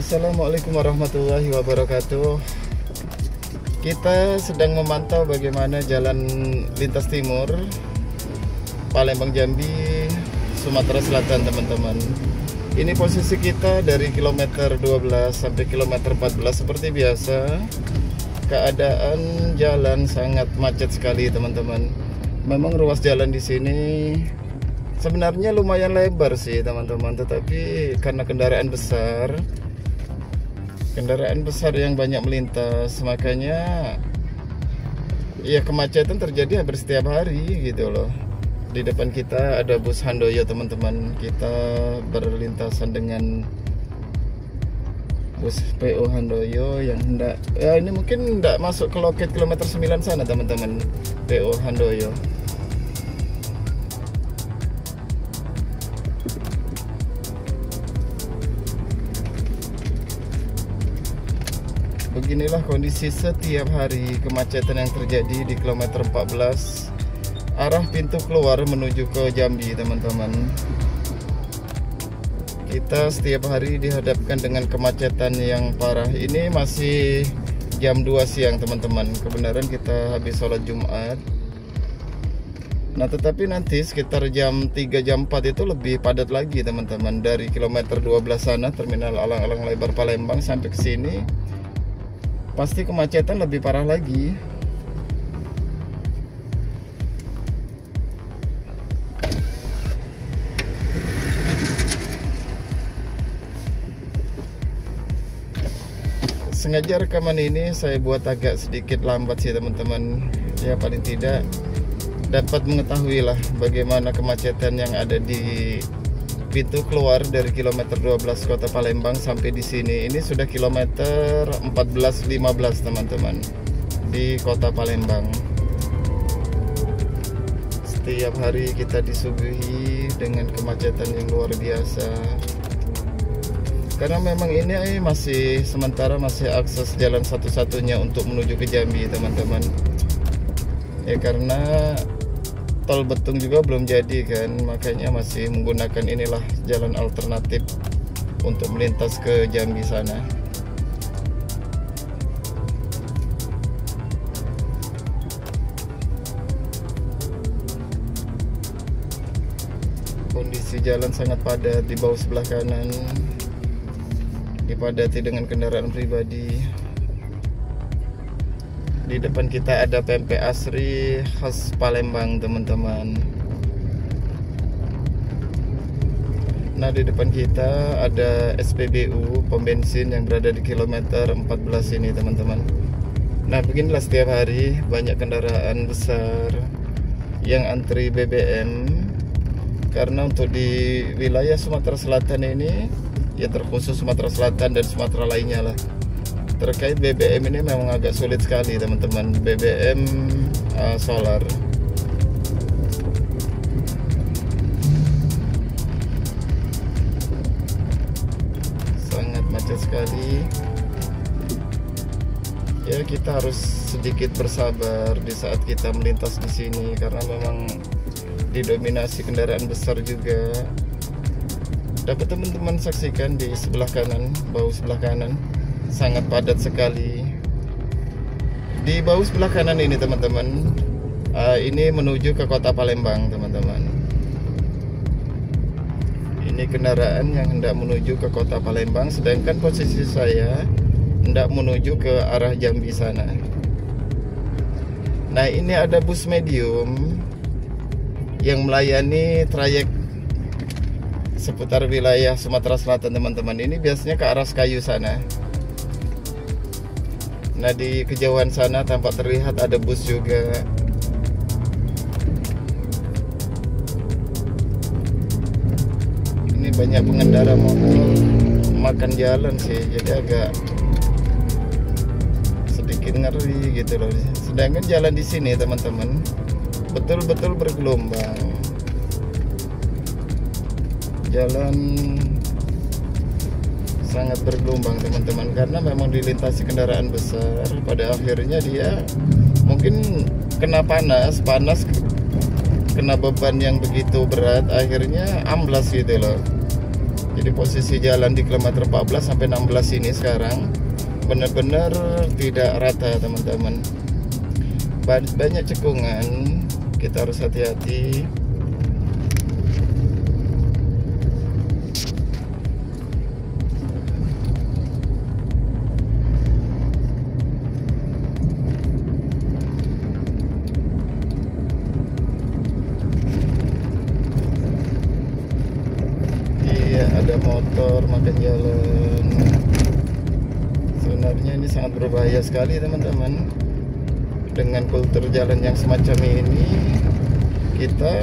Assalamualaikum warahmatullahi wabarakatuh. Kita sedang memantau bagaimana jalan lintas timur Palembang Jambi Sumatera Selatan, teman-teman. Ini posisi kita dari kilometer 12 sampai kilometer 14. Seperti biasa, keadaan jalan sangat macet sekali, teman-teman. Memang ruas jalan di sini sebenarnya lumayan lebar sih, teman-teman, tetapi karena kendaraan besar yang banyak melintas, makanya ya kemacetan terjadi hampir setiap hari gitu loh. Di depan kita ada bus Handoyo, teman-teman. Kita berlintasan dengan bus PO Handoyo yang hendak, ya ini mungkin hendak masuk ke loket kilometer 9 sana, teman-teman. PO Handoyo. Beginilah kondisi setiap hari kemacetan yang terjadi di kilometer 14 arah pintu keluar menuju ke Jambi, teman-teman. Kita setiap hari dihadapkan dengan kemacetan yang parah. Ini masih jam 2 siang, teman-teman. Kebenaran kita habis sholat Jumat. Nah, tetapi nanti sekitar jam 3 jam 4 itu lebih padat lagi, teman-teman. Dari kilometer 12 sana, terminal Alang-Alang Lebar Palembang, sampai ke sini pasti kemacetan lebih parah lagi. Sengaja rekaman ini saya buat agak sedikit lambat sih, teman-teman. Ya paling tidak dapat mengetahui lah bagaimana kemacetan yang ada di pintu keluar dari kilometer 12 kota Palembang sampai di sini. Ini sudah kilometer 14-15, teman-teman, di kota Palembang. Setiap hari kita disuguhi dengan kemacetan yang luar biasa. Karena memang ini masih sementara masih akses jalan satu-satunya untuk menuju ke Jambi, teman-teman. Ya karena tol Betung juga belum jadi kan, makanya masih menggunakan inilah jalan alternatif untuk melintas ke Jambi sana. Kondisi jalan sangat padat. Di bawah sebelah kanan dipadati dengan kendaraan pribadi. Di depan kita ada pempek asri khas Palembang, teman-teman. Nah, di depan kita ada SPBU, pom bensin yang berada di kilometer 14 ini, teman-teman. Nah, beginilah setiap hari banyak kendaraan besar yang antri BBM. Karena untuk di wilayah Sumatera Selatan ini, ya terkhusus Sumatera Selatan dan Sumatera lainnya lah, terkait BBM ini memang agak sulit sekali, teman-teman. BBM solar. Sangat macet sekali. Ya kita harus sedikit bersabar di saat kita melintas di sini karena memang didominasi kendaraan besar juga. Dapat teman-teman saksikan di sebelah kanan, bahu sebelah kanan sangat padat sekali. Di bahu sebelah kanan ini, teman-teman, ini menuju ke kota Palembang, teman-teman. Ini kendaraan yang hendak menuju ke kota Palembang, sedangkan posisi saya hendak menuju ke arah Jambi sana. Nah, ini ada bus medium yang melayani trayek seputar wilayah Sumatera Selatan, teman-teman. Ini biasanya ke arah Sekayu sana. Nah, di kejauhan sana tampak terlihat ada bus juga. Ini banyak pengendara motor makan jalan sih, jadi agak sedikit ngeri gitu loh. Sedangkan jalan di sini, teman-teman, betul-betul bergelombang. Jalan sangat bergelombang, teman-teman, karena memang dilintasi kendaraan besar. Pada akhirnya dia mungkin kena panas, kena beban yang begitu berat, akhirnya amblas gitu loh. Jadi posisi jalan di kilometer 14 sampai 16 ini sekarang benar-benar tidak rata teman-teman. Banyak cekungan, kita harus hati-hati. Ada motor makan jalan. Sebenarnya ini sangat berbahaya sekali teman-teman. Dengan kultur jalan yang semacam ini, kita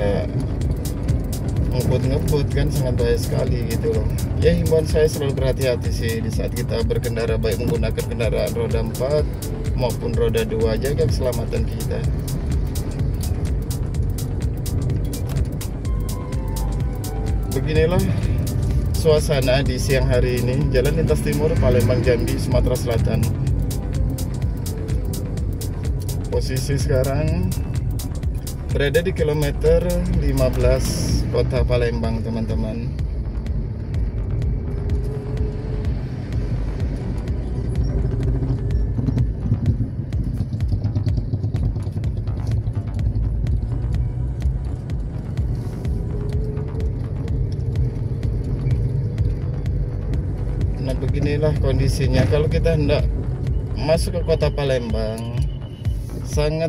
ngebut kan sangat bahaya sekali gitu loh. Ya himbauan saya selalu berhati-hati sih di saat kita berkendara, baik menggunakan kendaraan roda 4 maupun roda 2, jaga keselamatan kita. Beginilah suasana di siang hari ini, Jalan Lintas Timur Palembang Jambi, Sumatera Selatan. Posisi sekarang berada di kilometer 15 kota Palembang teman-teman. Nah beginilah kondisinya kalau kita hendak masuk ke kota Palembang. Sangat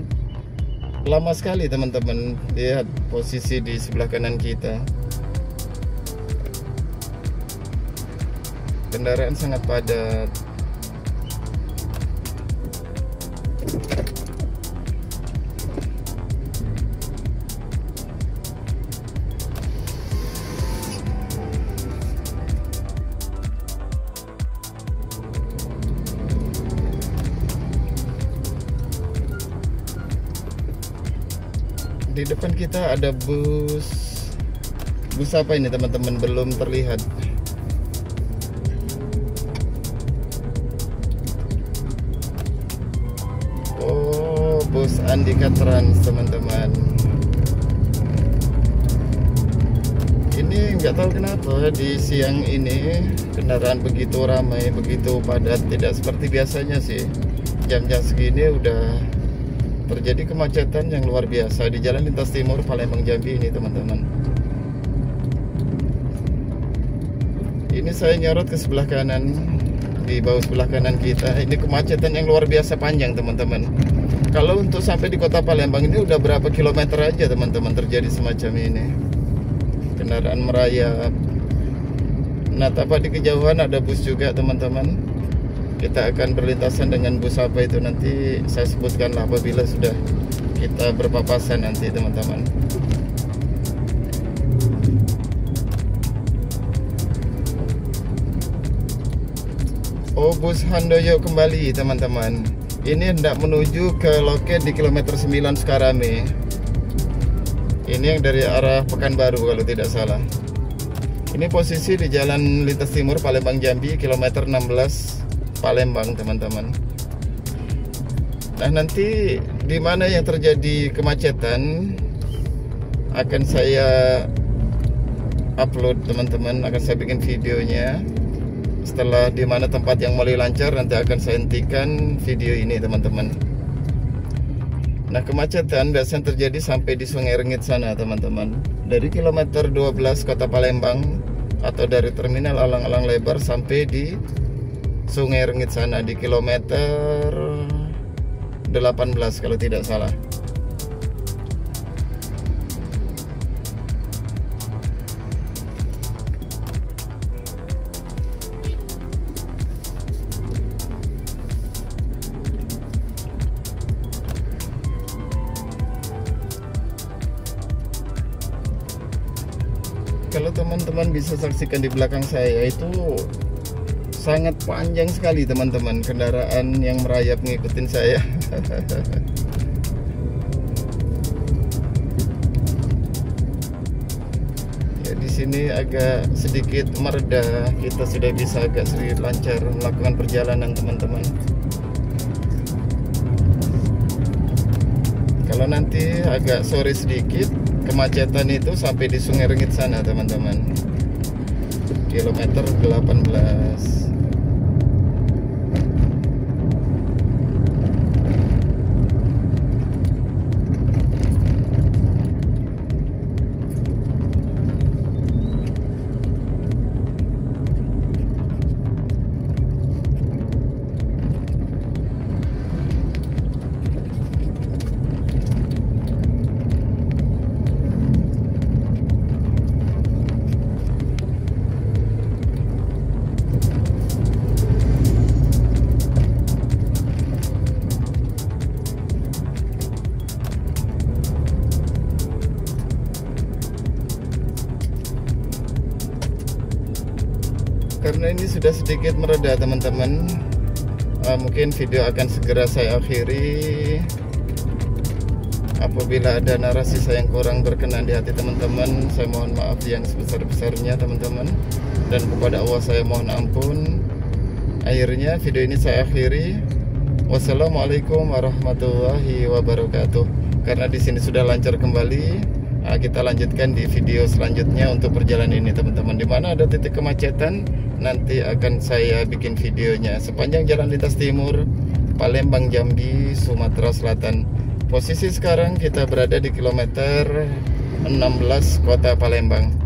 lama sekali teman-teman. Lihat posisi di sebelah kanan kita, kendaraan sangat padat. Di depan kita ada bus apa ini teman-teman, belum terlihat. Oh, bus Andika Trans teman-teman. Ini nggak tahu kenapa di siang ini kendaraan begitu ramai, begitu padat, tidak seperti biasanya sih. Jam-jam segini udah terjadi kemacetan yang luar biasa di Jalan Lintas Timur Palembang Jambi ini teman-teman. Ini saya nyorot ke sebelah kanan, di bawah sebelah kanan kita. Ini kemacetan yang luar biasa panjang teman-teman. Kalau untuk sampai di kota Palembang ini udah berapa kilometer aja teman-teman terjadi semacam ini. Kendaraan merayap. Nah tampak di kejauhan ada bus juga teman-teman. Kita akan berlintasan dengan bus apa itu nanti saya sebutkanlah apabila sudah kita berpapasan nanti teman-teman. Oh, bus Handoyo kembali teman-teman. Ini hendak menuju ke loket di kilometer 9 Sukarame. Ini yang dari arah Pekanbaru kalau tidak salah. Ini posisi di Jalan Lintas Timur Palembang Jambi kilometer 16 Palembang teman-teman. Nah nanti di mana yang terjadi kemacetan akan saya upload teman-teman, akan saya bikin videonya. Setelah di mana tempat yang mulai lancar nanti akan saya hentikan video ini teman-teman. Nah kemacetan biasanya terjadi sampai di Sungai Rengit sana teman-teman. Dari kilometer 12 kota Palembang atau dari terminal Alang-Alang Lebar sampai di Sungai Rengit sana di kilometer 18 kalau tidak salah. Kalau teman-teman bisa saksikan di belakang saya itu sangat panjang sekali teman-teman, kendaraan yang merayap ngikutin saya. Ya di sini agak sedikit mereda, kita sudah bisa agak sedikit lancar melakukan perjalanan teman-teman. Kalau nanti agak sore sedikit, kemacetan itu sampai di Sungai Rengit sana teman-teman. kilometer 18. Karena ini sudah sedikit mereda teman-teman, mungkin video akan segera saya akhiri. Apabila ada narasi saya yang kurang berkenan di hati teman-teman, saya mohon maaf yang sebesar-besarnya teman-teman, dan kepada Allah saya mohon ampun. Akhirnya video ini saya akhiri. Wassalamualaikum warahmatullahi wabarakatuh. Karena di sini sudah lancar kembali, kita lanjutkan di video selanjutnya untuk perjalanan ini teman-teman. Di mana ada titik kemacetan, nanti akan saya bikin videonya sepanjang jalan lintas timur Palembang Jambi Sumatera Selatan. Posisi sekarang kita berada di kilometer 16 kota Palembang.